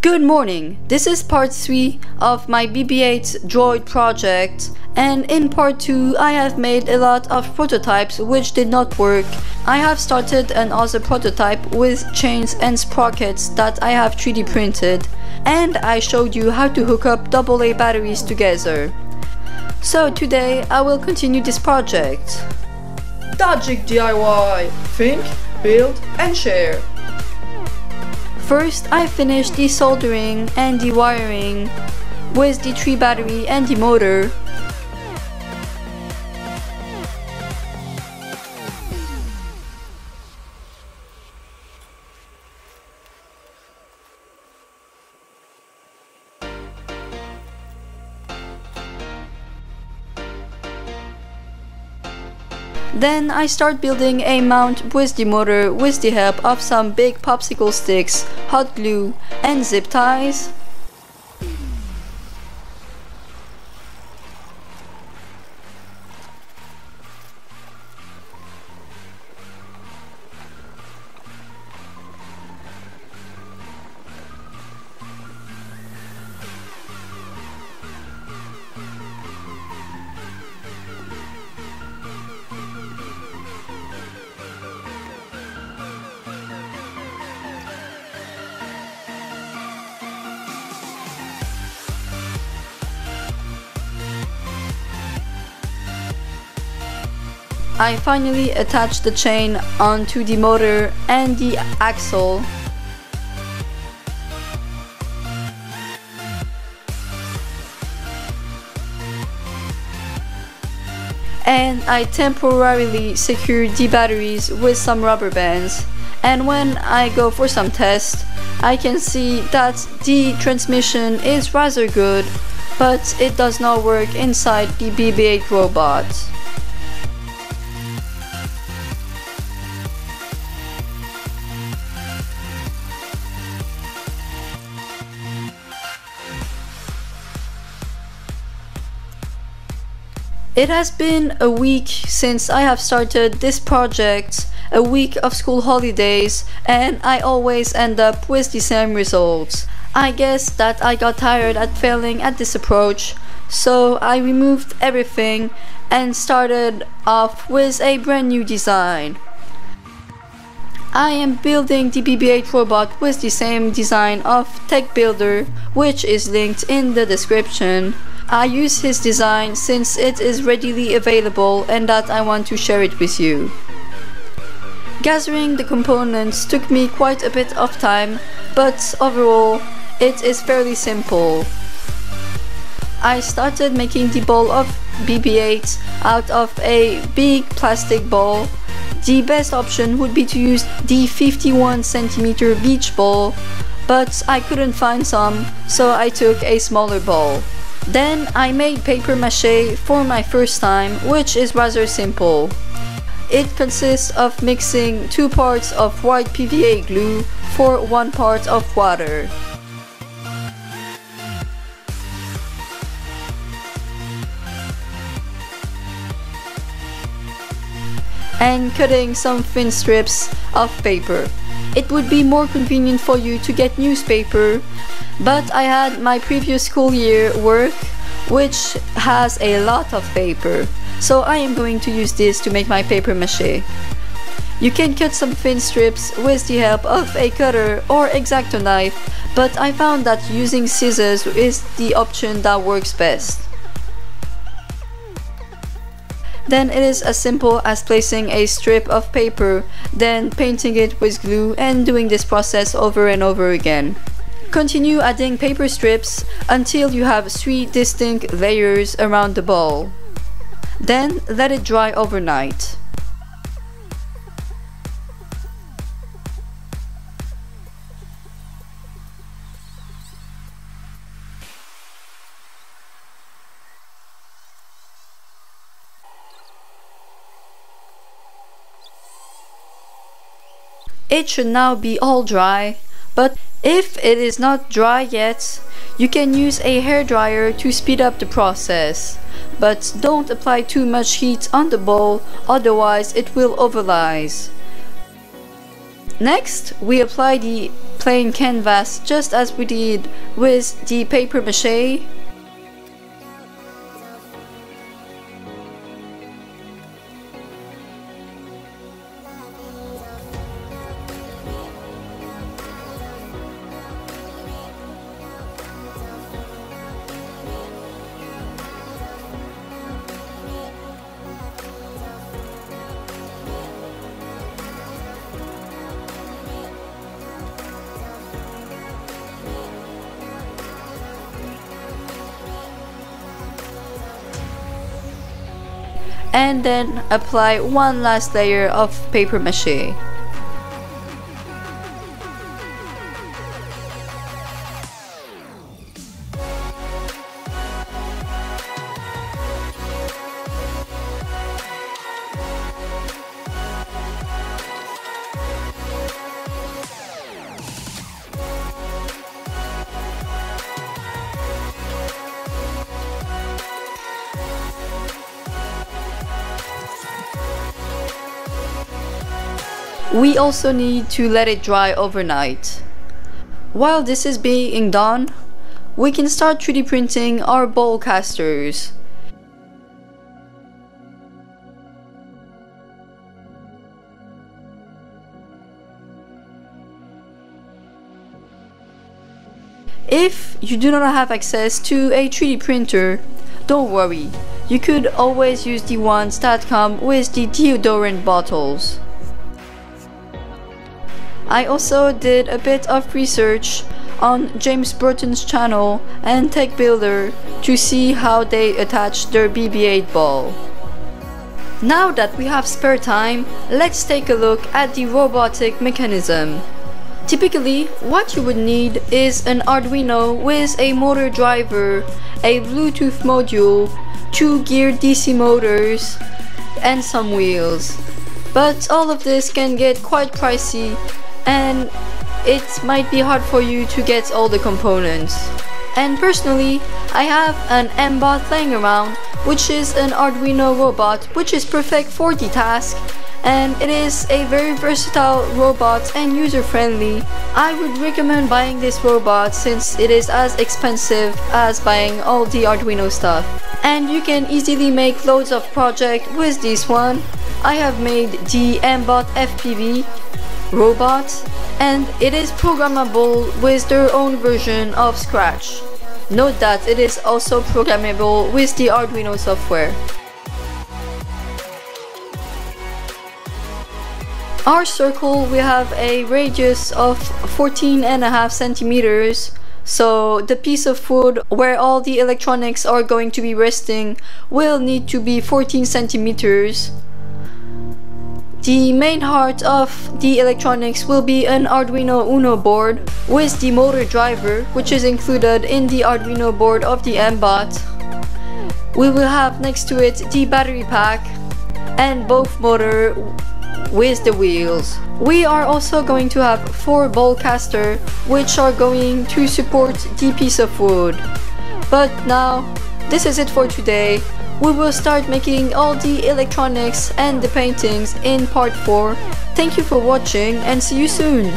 Good morning, this is part 3 of my BB-8 droid project, and in part 2 I have made a lot of prototypes which did not work. I have started another prototype with chains and sprockets that I have 3D printed, and I showed you how to hook up AA batteries together. So today I will continue this project. Tajik DIY! Think, build and share! First, I finished desoldering and dewiring with the 3 battery and the motor. Then I start building a mount with the motor with the help of some big popsicle sticks, hot glue and zip ties. I finally attached the chain onto the motor and the axle. And I temporarily secured the batteries with some rubber bands. And when I go for some tests, I can see that the transmission is rather good, but it does not work inside the BB-8 robot. It has been a week since I have started this project, a week of school holidays, and I always end up with the same results. I guess that I got tired at failing at this approach, so I removed everything and started off with a brand new design. I am building the BB-8 robot with the same design of TechBuilder, which is linked in the description. I use his design since it is readily available and that I want to share it with you. Gathering the components took me quite a bit of time, but overall it is fairly simple. I started making the ball of BB-8 out of a big plastic ball. The best option would be to use the 51 cm beach ball, but I couldn't find some, so I took a smaller ball. Then I made paper mache for my first time, which is rather simple. It consists of mixing 2 parts of white PVA glue for 1 part of water. And cutting some thin strips of paper. It would be more convenient for you to get newspaper, but I had my previous school year work, which has a lot of paper, so I am going to use this to make my paper mache. You can cut some thin strips with the help of a cutter or X-Acto knife, but I found that using scissors is the option that works best. Then it is as simple as placing a strip of paper, then painting it with glue and doing this process over and over again. Continue adding paper strips until you have 3 distinct layers around the ball. Then let it dry overnight. It should now be all dry, but if it is not dry yet, you can use a hairdryer to speed up the process. But don't apply too much heat on the ball, otherwise it will overlyse. Next, we apply the plain canvas just as we did with the paper mache. And then apply one last layer of paper mache. We also need to let it dry overnight. While this is being done, we can start 3D printing our bowl casters. If you do not have access to a 3D printer, don't worry. You could always use the ones that come with the deodorant bottles. I also did a bit of research on James Burton's channel and Tech Builder to see how they attach their BB-8 ball. Now that we have spare time, let's take a look at the robotic mechanism. Typically, what you would need is an Arduino with a motor driver, a Bluetooth module, 2 geared DC motors, and some wheels. But all of this can get quite pricey, and it might be hard for you to get all the components. And personally, I have an M-Bot laying around, which is an Arduino robot which is perfect for the task, and it is a very versatile robot and user-friendly. I would recommend buying this robot since it is as expensive as buying all the Arduino stuff. And you can easily make loads of projects with this one. I have made the M-Bot FPV robot, and it is programmable with their own version of Scratch. Note that it is also programmable with the Arduino software. Our circle, we have a radius of 14.5 centimeters, so the piece of wood where all the electronics are going to be resting will need to be 14 centimeters. The main heart of the electronics will be an Arduino Uno board with the motor driver, which is included in the Arduino board of the M-Bot. We will have next to it the battery pack and both motor with the wheels. We are also going to have 4 bowl casters which are going to support the piece of wood. But now, this is it for today. We will start making all the electronics and the paintings in part 4. Thank you for watching and see you soon!